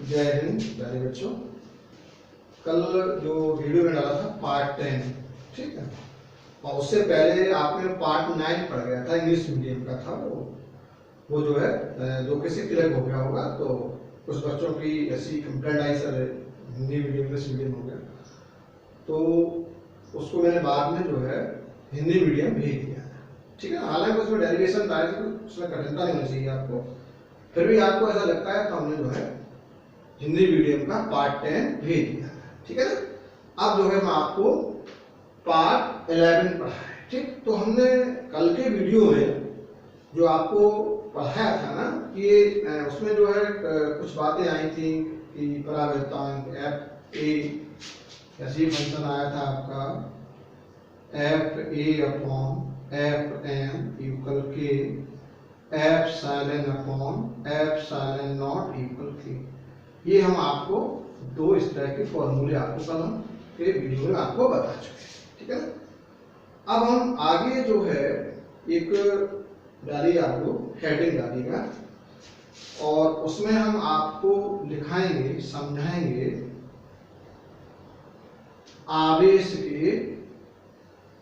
जय हिंद प्यारे बच्चों। कल जो वीडियो में डाला था पार्ट 10, ठीक है, और उससे पहले आपने पार्ट 9 पढ़ गया था, इंग्लिश मीडियम का था वो जो है जो किसी क्लिक हो गया होगा, तो कुछ बच्चों की ऐसी कंप्लेंट आई sir Hindi medium English medium हो गया, तो उसको मैंने बाद में जो है हिंदी मीडियम भेज दिया, ठीक है। हालांकि उसमें डेरिवेशन आए थे, उसमें कठिनता नहीं होनी चाहिए आपको, फिर भी आपको ऐसा लगता है तो हमने जो है हिंदी मीडियम का पार्ट 10 भेज दिया, ठीक है ना। अब जो है मैं आपको पार्ट 11 पढ़ा है, ठीक। तो हमने कल के वीडियो में जो आपको पढ़ाया था ना, ये उसमें जो है कुछ बातें आई थी कि परावर्तांक एफ ए ऐसी फंक्शन आया था आपका F A upon F M equal K F silent upon F silent not equal K. ये हम आपको दो इस तरह के फॉर्मूले आपको कल हम के वीडियो में आपको बता चुके हैं, ठीक है ना। अब हम आगे जो है एक डालिए, आपको हेडिंग डालिएगा और उसमें हम आपको लिखाएंगे, समझाएंगे आवेश के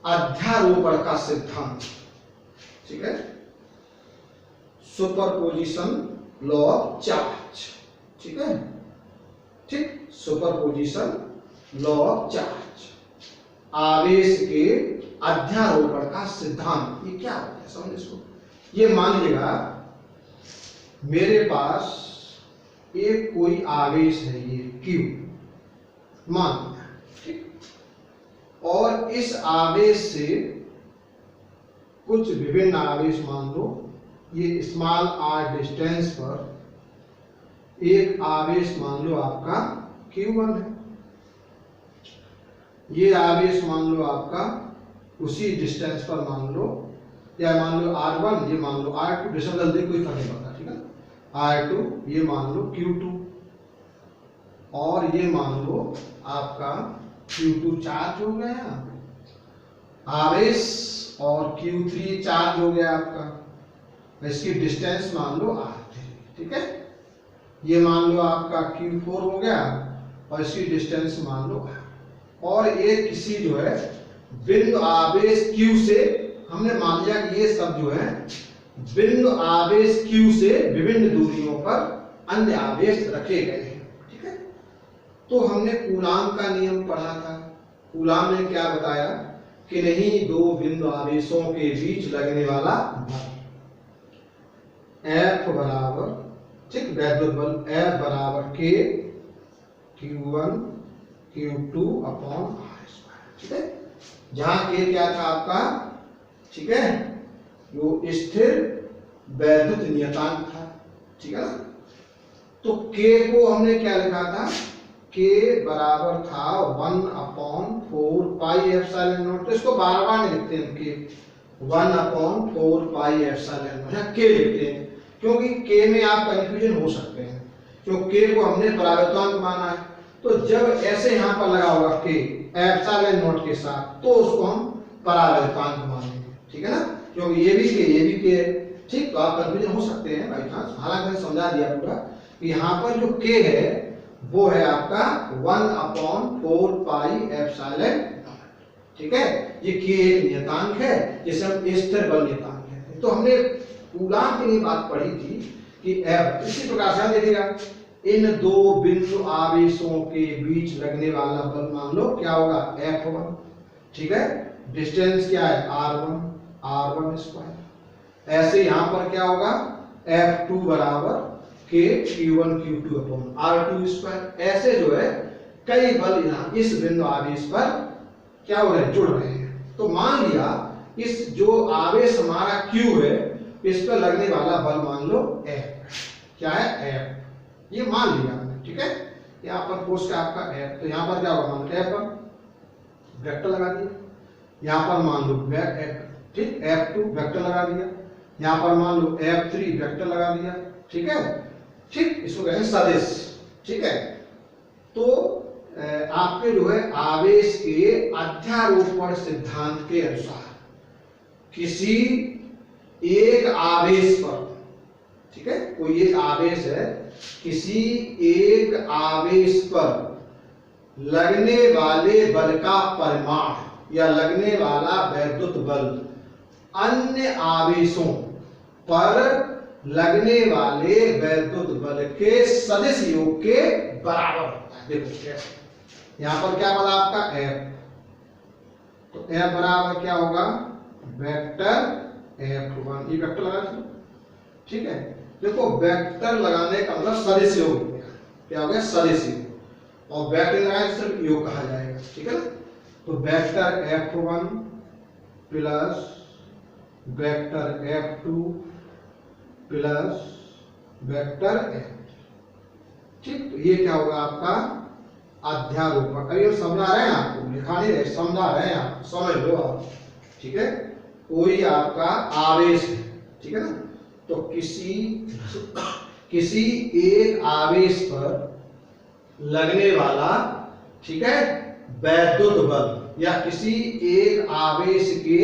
अध्यारोपण का सिद्धांत, ठीक है, सुपरपोजिशन लॉ ऑफ चार्ज, ठीक है, ठीक, सुपरपोजिशन लॉ ऑफ चार्ज, आवेश के अध्यारोपण का सिद्धांत। ये क्या होता है समझ इसको। ये मान लीजिएगा मेरे पास एक कोई आवेश है, ये Q मान लिया, ठीक, और इस आवेश से कुछ विभिन्न आवेश मान लो, ये स्मॉल r डिस्टेंस पर एक आवेश मान लो आपका Q1 है, ये आवेश मान लो आपका उसी डिस्टेंस पर मान लो, या मान लो R1, ये मान लो R2, डिस्टेंस जल्दी कोई फर्क नहीं पड़ता, ठीक है। R2 ये मान लो Q2 और ये मान लो आपका Q2 चार्ज हो गया आवेश और Q3 चार्ज हो गया आपका, इसकी डिस्टेंस मान लो R3, ठीक है। ये मान लो आपका Q4 हो गया और इसकी डिस्टेंस मान लो, और ये किसी जो है बिंदु आवेश Q से, हमने मान लिया कि ये सब जो है बिंदु आवेश Q से विभिन्न दूरियों पर अन्य आवेश रखे गए हैं, ठीक है। तो हमने कूलाम का नियम पढ़ा था। कूलाम ने क्या बताया कि नहीं, दो बिंदु आवेशों के बीच लगने वाला बल F बराबर, ठीक, वैद्युत बल F बराबर K Q1 Q2 upon R square, ठीक है। जहां K क्या था आपका, ठीक है, जो स्थिर वैद्युत नियतांक था, ठीक है ना। तो K को हमने क्या लिखा था, K बराबर था 1/4 पाई एप्सिलॉन नॉट, तो इसको बार बार नहीं लिखते हम K 1/4 पाई एप्सिलॉन नॉट, यहाँ K लिखते हैं क्योंकि K में आप कंफ्यूजन हो सकते हैं, क्योंकि K को हमने परावर्तांक माना है। तो जब ऐसे यहाँ पर लगा होगा K एप्सिलॉन नॉट के साथ, तो उसको हम परावर्तांक मानेंगे, ठीक है ना, क्योंकि ये भी K है, ठीक। तो आप कंफ्यूजन हो सकते हैं बाई चांस, हालांकि मैंने समझा दिया पूरा कि यहाँ पर जो K है वो है आपका 1/4 पाई एप्सिलॉन, ठीक है। ये K एक नियतांक है जिसे हम स्थिर बल नियतांक कहते हैं। तो हमने कूलाम की बात पढ़ी थी कि F, इसी प्रकार से देखिएगा इन दो बिंदु आवेशों के बीच लगने वाला बल मान लो क्या होगा F1, ठीक है, डिस्टेंस क्या है R1 स्क्वायर। ऐसे यहां पर क्या होगा F2 बराबर K Q1 Q2 upon R2 square. ऐसे जो है कई बल यहाँ इस बिंदु आवेश पर क्या हो रहे हैं, जुड़ रहे हैं। तो मान लिया इस जो आवेश हमारा Q है, इस पर लगने वाला बल मान लो F, क्या है F, ये मान लिया हमने, ठीक है। यहाँ पर फोर्स का आपका F, तो यहाँ पर क्या होगा, मान लो F पर वेक्टर लगा दिया, यहाँ पर मान लो F, ठीक, F2 वेक्टर लगा दिया, यहाँ पर मान लो F3 वेक्टर लगा दिया, ठीक है, ठीक। इसको कहते हैं सदिश, ठीक है। तो आपके जो है आवेश के अध्यारोपण सिद्धांत के अनुसार किसी एक आवेश पर, ठीक है, कोई एक आवेश है, किसी एक आवेश पर लगने वाले बल का परिमाण या लगने वाला वैद्युत बल अन्य आवेशों पर लगने वाले वैद्युत बल के सदिश योग के बराबर होता है। देखो यहां पर क्या बना आपका F, तो F बराबर क्या होगा, वेक्टर F1, ये वेक्टर लगा दो, ठीक है। देखो वेक्टर लगाने का मतलब सदिश योग हो गया, क्या हो गया, सदिश योग, और वेक्टर लगाए तो सिर्फ योग कहा जाएगा, ठीक है ना। तो vector F1 plus vector F2 plus vector F, ठीक। तो ये क्या होगा आपका अध्यारोपण। अभी हम समझा रहे हैं आपको, लिखा नहीं रहे, समझा रहे हैं आप, समझ लो आप, ठीक है। कोई आपका आवेश है, ठीक है ना, तो किसी एक आवेश पर लगने वाला, ठीक है, वैद्युत बल या किसी एक आवेश के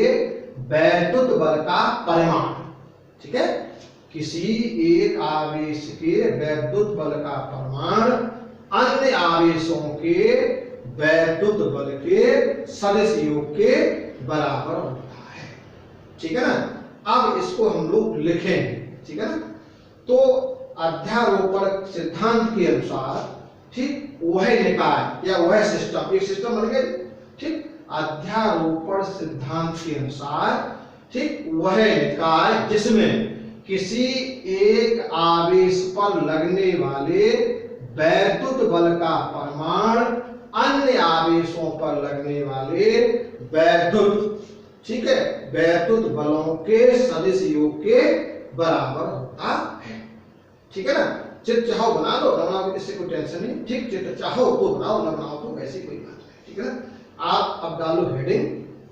वैद्युत बल का परिमाण, ठीक है, किसी एक आवेश के वैद्युत बल का परिमाण अन्य आवेशों के वैद्युत बल के सदिश योग के बराबर होता है, ठीक है ना। अब इसको हम लोग लिखेंगे, ठीक है ना। तो अध्यारोपण सिद्धांत के अनुसार, ठीक, वह निकाय या वह सिस्टम, एक सिस्टम बन गया, ठीक। अध्यारोपण सिद्धांत के अनुसार, ठीक, वह निकाय जिसमें किसी एक आवेश पर लगने वाले वैद्युत बल का परिमाण अन्य आवेशों पर लगने वाले वैद्युत, ठीक है, वैद्युत बलों के सदिश योग के बराबर होता है, ठीक है ना। चित्र चाहो बना लो, ना बनाओ इससे कोई टेंशन नहीं, ठीक, चित्र चाहो तो बनाओ, ना बनाओ तो ऐसी कोई बात नहीं, ठीक है ना। आप अब डालो हेडिंग,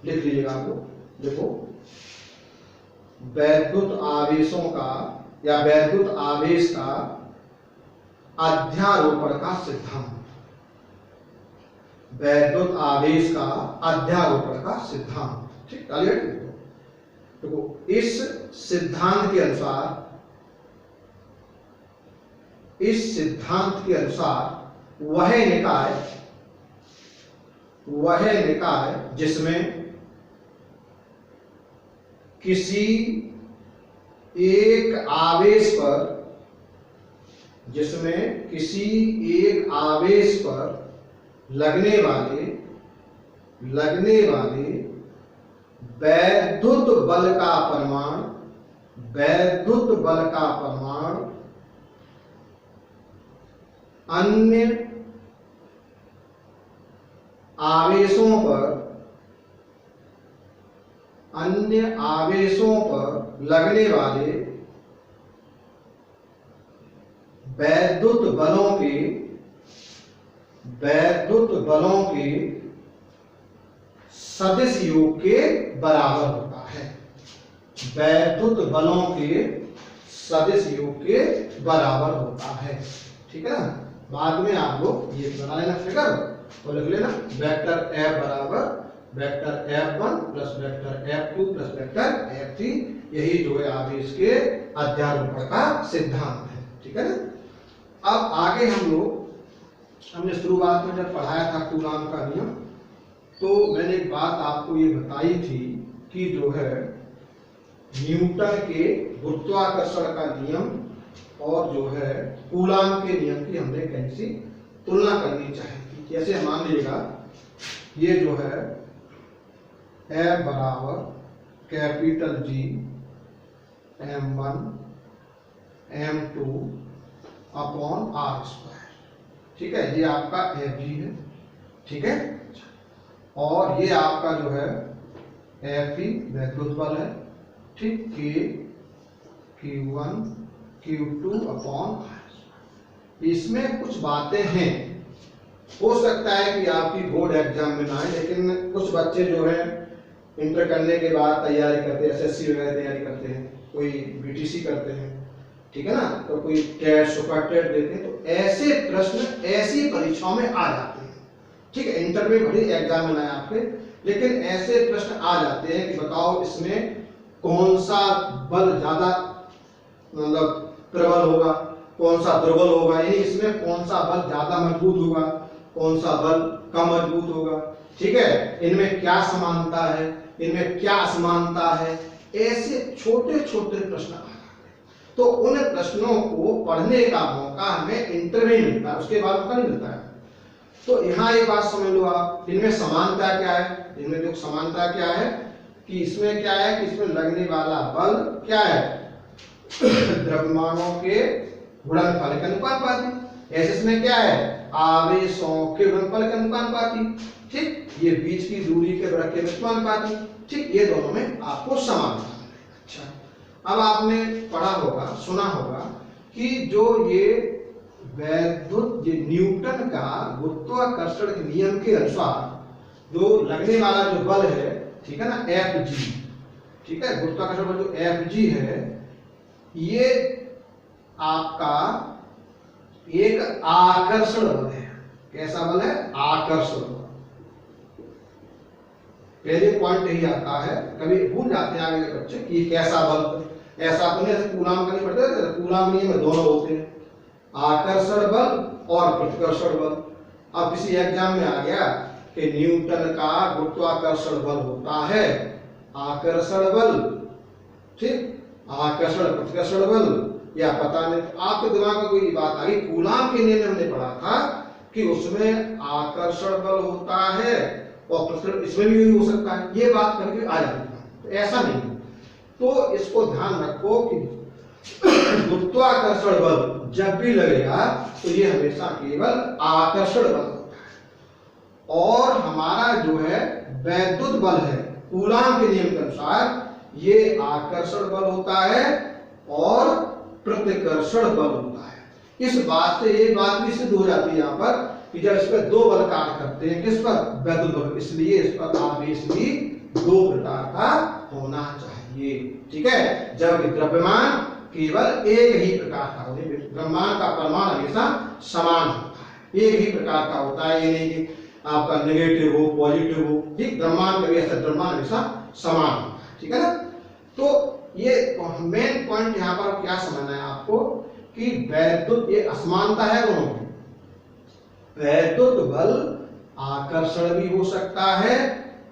लिख लीजिएगा आप लोग, देखो वैद्युत आवेशों का या वैद्युत आवेश का अध्यारोपण का सिद्धांत, वैद्युत आवेश का अध्यारोपण का सिद्धांत, ठीक। डालिए, देखो इस सिद्धांत के अनुसार, इस सिद्धांत के अनुसार वह निकाय जिसमें किसी एक आवेश पर, जिसमें किसी एक आवेश पर लगने वाले वैद्युत बल का परिमाण, वैद्युत बल का परिमाण अन्य आवेशों पर लगने वाले वैद्युत बलों के सदिश योग के बराबर होता है, वैद्युत बलों के सदिश योग के बराबर होता है, ठीक है ना। बाद में आप लोग ये बना लेना फिगर, तो लिख लेना वेक्टर F बराबर vector F1 plus vector F2 plus vector F3, यही जो है आवेश के अध्यारोपण का सिद्धांत है, ठीक है ना। अब आगे हमने शुरुआत में जब पढ़ाया था कूलाम का नियम, तो मैंने एक बात आपको ये बताई थी कि जो है न्यूटन के गुरुत्वाकर्षण का नियम और जो है कूलाम के नियम की हमने कैसी तुलना करनी चाहिए। जैसे मान लीजिएगा ये जो है F बराबर capital G M1 M2 upon R square, ठीक है, ये आपका Fg है, ठीक है। और ये आपका जो है Fe वैद्युत बल है, ठीक, K Q1 Q2 upon R। इसमें कुछ बातें हैं, हो सकता है कि आपकी बोर्ड एग्जाम में ना आए, लेकिन कुछ बच्चे जो है इंटर करने के बाद तैयारी करते हैं, एसएससी वगैरह तैयारी करते हैं, कोई बीटीसी करते हैं, ठीक है ना, तो कोई टेट सुपर टेट देते हैं, तो ऐसे प्रश्न ऐसी परीक्षाओं में आ जाते हैं, ठीक है। इंटर में भले एग्जाम में ना आए आपके, लेकिन ऐसे प्रश्न आ जाते हैं कि बताओ इसमें कौन सा बल ज्यादा मतलब प्रबल होगा, कौन सा दुर्बल होगा, यानी इसमें कौन सा बल ज्यादा मजबूत होगा, कौन सा बल कम मजबूत होगा, ठीक है, इनमें क्या समानता है, इनमें क्या असमानता है, ऐसे छोटे छोटे प्रश्न आ जाते हैं। तो उन प्रश्नों को पढ़ने का मौका हमें इंटर में मिलता है, उसके बाद मौका नहीं मिलता है। तो यहाँ एक बात समझ लो आप, इनमें समानता क्या है, इनमें जो समानता क्या है कि इसमें क्या है कि इसमें लगने वाला बल क्या है द्रव्यमानों के गुणनफल के अनुपाती, ऐसे इसमें क्या है आवेशों के गुणनफल के अनुपाती, ठीक, ये बीच की दूरी के बराबर के अनुपाती, ठीक, ये दोनों में आपको समानता है। अच्छा, अब आपने पढ़ा होगा, सुना होगा कि जो ये वैद्युत, ये न्यूटन का गुरुत्वाकर्षण के नियम के अनुसार जो लगने वाला जो बल है, ठीक है ना, Fg, ठीक है, गुरुत्वाकर्षण बल जो Fg है, ये आपका एक आकर्षण बल है। कैसा बल है? आकर्षण बल। पहले पॉइंट यही आता है, कभी भूल जाते हैं आगे के बच्चे कि कैसा बल, ऐसा तो नहीं, कूलाम का नहीं पढ़ते, कूलाम नियम में दोनों होते हैं, आकर्षण बल और प्रतिकर्षण बल। अब किसी एग्जाम में आ गया कि न्यूटन का गुरुत्वाकर्षण बल होता है आकर्षण बल, ठीक, आकर्षण प्रतिकर्षण बल या पता नहीं, तो आपके दिमाग में कोई बात आ गई, कूलाम के नियम में हमने पढ़ा था कि उसमें आकर्षण बल होता है और प्रतिकर्षण इसमें भी हो सकता है, ये बात कभी आ जाती है, तो ऐसा नहीं। तो इसको ध्यान रखो कि गुरुत्वाकर्षण बल जब भी लगेगा तो ये हमेशा केवल आकर्षण बल होता है, और हमारा जो है वैद्युत बल है कूलाम के नियम के अनुसार ये आकर्षण बल होता है और प्रतिकर्षण बल होता है। इस बात से ये बात भी सिद्ध हो जाती है यहाँ पर कि जब इस पर दो बल कार्य करते हैं, किस पर? वैद्युत बल, इसलिए इस पर आवेश भी दो प्रकार का होना चाहिए, ठीक है, जबकि द्रव्यमान केवल एक ही प्रकार का होता है। द्रव्यमान का परिमाण हमेशा समान होता है, एक ही प्रकार का होता है, ये नहीं कि आपका नेगेटिव हो पॉजिटिव हो, ठीक, द्रव्यमान कभी ऐसा, द्रव्यमान हमेशा समान होता है, ठीक है ना। तो ये मेन पॉइंट यहाँ पर क्या समझना है आपको कि वैद्युत, ये असमानता है दोनों में, वैद्युत बल आकर्षण भी हो सकता है,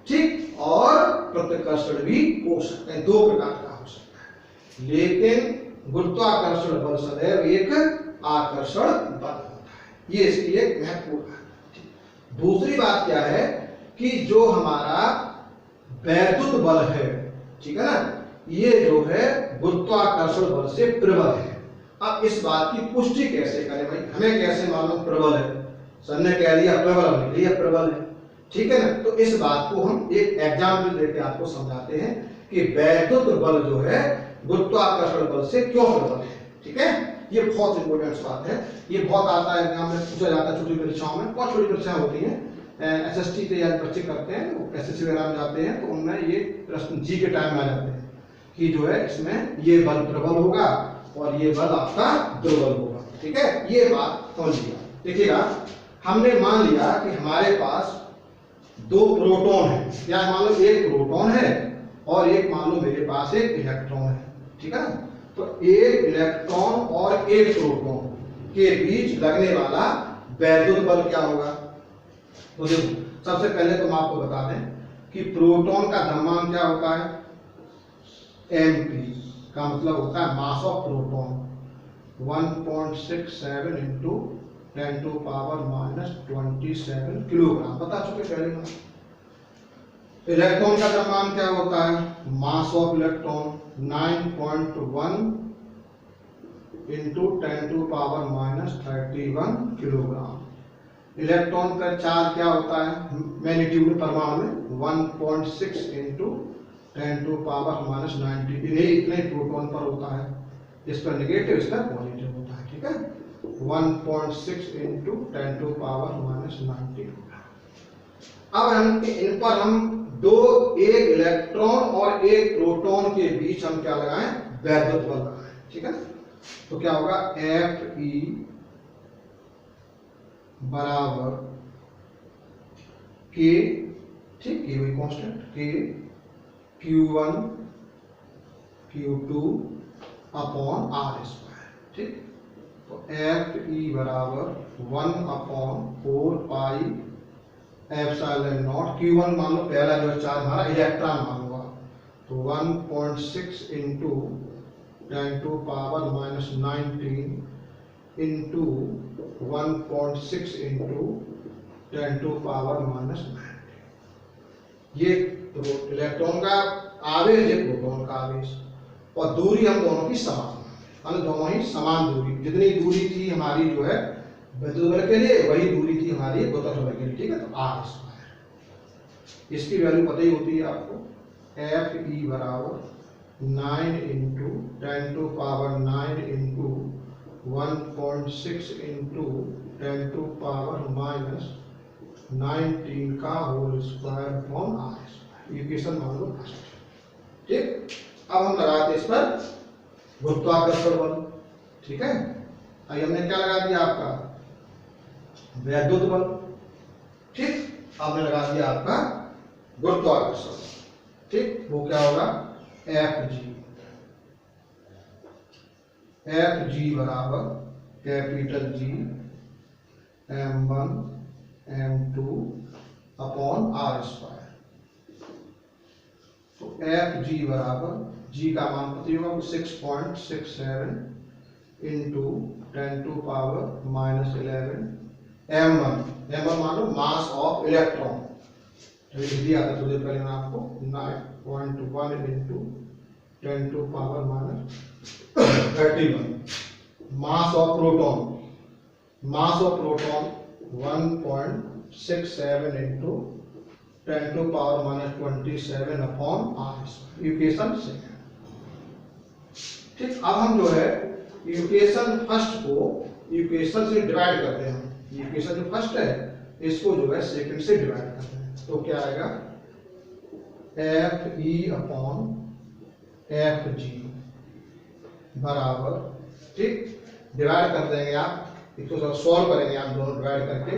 ठीक, और प्रतिकर्षण भी हो सकता है, दो प्रकार का हो सकता है, लेकिन गुरुत्वाकर्षण बल सदैव एक आकर्षण बल होता है, ये इसकी एक महत्वपूर्ण बात है। दूसरी बात क्या है कि जो हमारा वैद्युत बल है, ठीक है ना, ये जो है गुरुत्वाकर्षण बल से प्रबल है। अब इस बात की पुष्टि कैसे करें भाई, हमें कैसे मालूम प्रबल है? सर ने कह दिया प्रबल, हमने लिया प्रबल है, ठीक है ना। तो इस बात को हम एक एग्जाम्पल देके आपको समझाते हैं कि वैद्युत बल जो है गुरुत्वाकर्षण बल से क्यों प्रबल है, ठीक है। ये बहुत इंपॉर्टेंट बात है, ये बहुत आता है एग्जाम में, पूछा जाता है छोटी परीक्षाओं में, बहुत छोटी परीक्षाएं होती हैं, एसएसटी तैयारी बच्चे करते हैं, एसएससी वगैरह में जाते हैं, तो उनमें ये प्रश्न जी के टाइम में आ जाते हैं कि जो है इसमें ये बल प्रबल होगा और ये बल आपका दुर्बल होगा, ठीक है, ये बात समझ लिया। देखिएगा, हमने मान लिया कि हमारे पास दो प्रोटॉन है, या मान लो एक प्रोटॉन है और एक मान लो मेरे पास एक इलेक्ट्रॉन है, ठीक है ना। तो एक इलेक्ट्रॉन और एक प्रोटॉन के बीच लगने वाला वैद्युत बल क्या होगा? तो देखो, सबसे पहले तो हम आपको बता दें कि प्रोटॉन का द्रव्यमान क्या होता है? mp का मतलब होता है mass of proton 1.67 into 10 to power -27 kilogram, बता चुके पहले में। इलेक्ट्रॉन का द्रव्यमान क्या होता है? Mass of electron 9.1 into 10 to power -31 kilogram. Electron का चार्ज क्या होता है मैग्नीट्यूड परमाणु में? 1.6 इंटू 10 टू पावर -90, इतने प्रोटॉन पर होता है, इस पर नेगेटिव, इस पर पॉजिटिव होता है, ठीक है। 1.6 इंटू 10 टू पावर -90। अब हम इन पर हम दो, एक इलेक्ट्रॉन और एक प्रोटॉन के बीच हम क्या लगाएं? वैद्युत बल लगाएं, ठीक है। तो क्या होगा? Fe बराबर K, ठीक, ये वही constant K Q1 Q2 upon R square, ठीक। तो एफ ई बराबर 1/4 पाई एप्सिलॉन नॉट Q1 मान लो, पहला जो है चार्ज हमारा इलेक्ट्रॉन मान हुआ, तो 1.6 इंटू 10⁻⁻19 इंटू 1.6 इंटू 10⁻⁻19। ये इलेक्ट्रॉन का आवेश है, प्रोटॉन का आवेश, और दूरी हम दोनों की समान, मतलब दोनों ही समान दूरी, जितनी दूरी थी हमारी जो है विद्युत बल के लिए, वही दूरी थी हमारी गुरुत्वाकर्षण बल के लिए, ठीक है। तो r स्क्वायर, इसकी वैल्यू पता ही होती है आपको, एफ ई बराबर 9 इंटू 10⁻9 इंटू 1.6 इंटू 10⁻⁻19 का whole square upon r square. Equation मान लो फर्स्ट, ठीक। अब हम लगाते इस पर गुरुत्वाकर्षण बल, ठीक है। अब हमने क्या लगा दिया, आपका वैद्युत बल, ठीक। अब हमने लगा दिया आपका गुरुत्वाकर्षण, ठीक। वो क्या होगा, एफ जी बराबर capital G m1 m2 upon r square. तो एफ जी बराबर, G का मान पता होगा 6.67 इंटू 10⁻⁻11 m1 मान लो मास ऑफ इलेक्ट्रॉन, तो ये दिया था थोड़ी देर पहले मैंने आपको, 9.1 into 10⁻31 mass of proton 1.67 into 10⁻⁻27 upon r, equation second, ठीक। अब हम जो है इक्वेशन फर्स्ट को इक्वेशन से डिवाइड करते हैं, इक्वेशन जो फर्स्ट है इसको जो है सेकंड से डिवाइड करते हैं, तो क्या आएगा, F E upon F G बराबर, ठीक, डिवाइड कर देंगे आप, इसको सॉल्व करेंगे आप दोनों डिवाइड करके,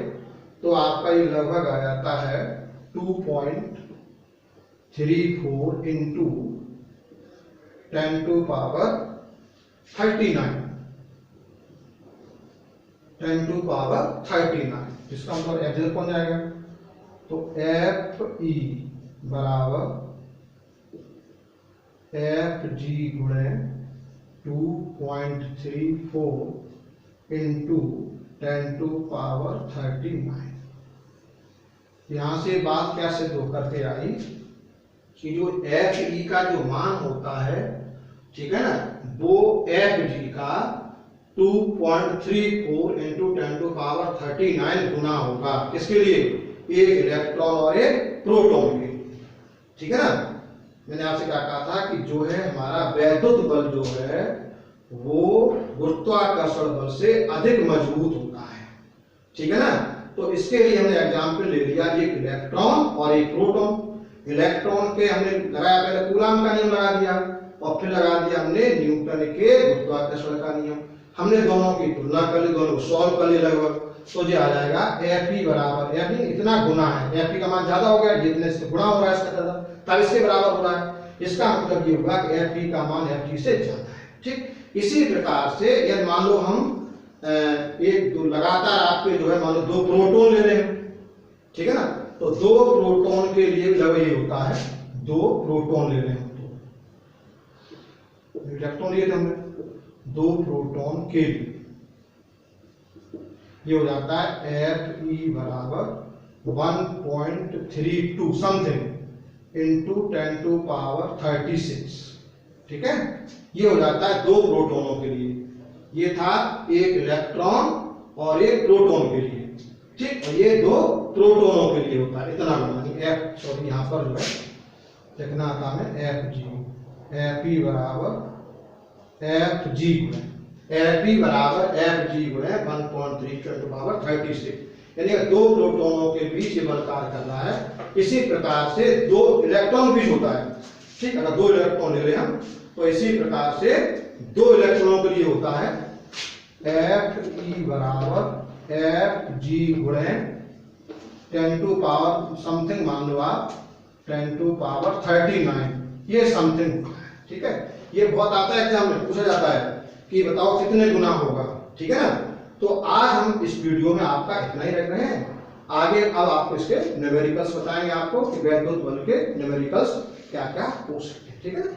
तो आपका ये लगभग आ जाता है 2.34 इंटू 10⁻39, इसका मतलब एफ जी कौन जाएगा, तो एफ ई बराबर एफ जी गुणे 2.34 इंटू 10⁻39। यहां से बात क्या सिद्ध होकर के आई कि जो एफ ई का जो मान होता है, ठीक है ना, वो एफ जी का 2.34 इंटू 10⁻39 गुना होगा, किसके लिए, एक इलेक्ट्रॉन और एक प्रोटॉन के, ठीक है ना। मैंने आपसे क्या कहा था कि जो है हमारा वैद्युत बल जो है वो गुरुत्वाकर्षण बल से अधिक मजबूत होता है, ठीक है ना। तो इसके लिए हमने एग्जाम्पल ले लिया, एक इलेक्ट्रॉन और एक प्रोटॉन। इलेक्ट्रॉन के हमने लगाया पहले कूलॉम का नियम लगा दिया, और फिर लगा दिया हमने न्यूटन के गुरुत्वाकर्षण का नियम। हमने दोनों की तुलना कर ली, दोनों को सॉल्व कर ली लगभग, तो ये आ जाएगा एफ ई बराबर, एफ ई इतना गुना है, एफ ई का मान ज्यादा हो गया, जितने से गुणा हो रहा है इसका ज्यादा, तब इसके बराबर हो रहा है। इसका मतलब ये होगा कि एफ ई का मान एफ जी से ज्यादा है, ठीक। इसी प्रकार से यदि मान लो हम एक लगातार आपके जो है मान लो 2 प्रोटॉन ले रहे हैं, ठीक है ना, तो 2 प्रोटॉन के लिए लगभग ये होता है, 2 प्रोटॉन ले रहे हैं, तो इलेक्ट्रॉन लिए थे हमने, 2 प्रोटॉन के लिए ये हो जाता है एफ ई बराबर 1.32 समथिंग इंटू 10⁻36, ठीक है। ये हो जाता है 2 प्रोटॉनों के लिए, ये था एक इलेक्ट्रॉन और एक प्रोटॉन के लिए, ठीक, और ये 2 प्रोटॉनों के लिए होता है, इतना बनानी एफ, सॉरी यहाँ पर जो है लिखना था हमें एफ जी, एफ ई बराबर एफ जी गुणे एफ ई बराबर एफ जी गुणे 1.3 यानी 2 प्रोटॉनों के बीच ये बल कार्य कर रहा है। इसी प्रकार से 2 इलेक्ट्रॉन बीच होता है, ठीक, अगर 2 इलेक्ट्रॉन ले रहे हैं हम, तो इसी प्रकार से 2 इलेक्ट्रॉनों के लिए होता है एफ ई बराबर एफ जी गुणे 10⁻ समथिंग मान लो आप 10⁻39, ये समथिंग, ठीक है। ये बहुत आता है एग्जाम में पूछा जाता है कि बताओ कितने गुना होगा, ठीक है ना। तो आज हम इस वीडियो में आपका इतना ही रख रहे हैं। आगे अब आपको इसके न्यूमेरिकल्स बताएंगे आपको कि वैद्युत बल के न्यूमेरिकल्स क्या क्या हो सकते हैं, ठीक है ना।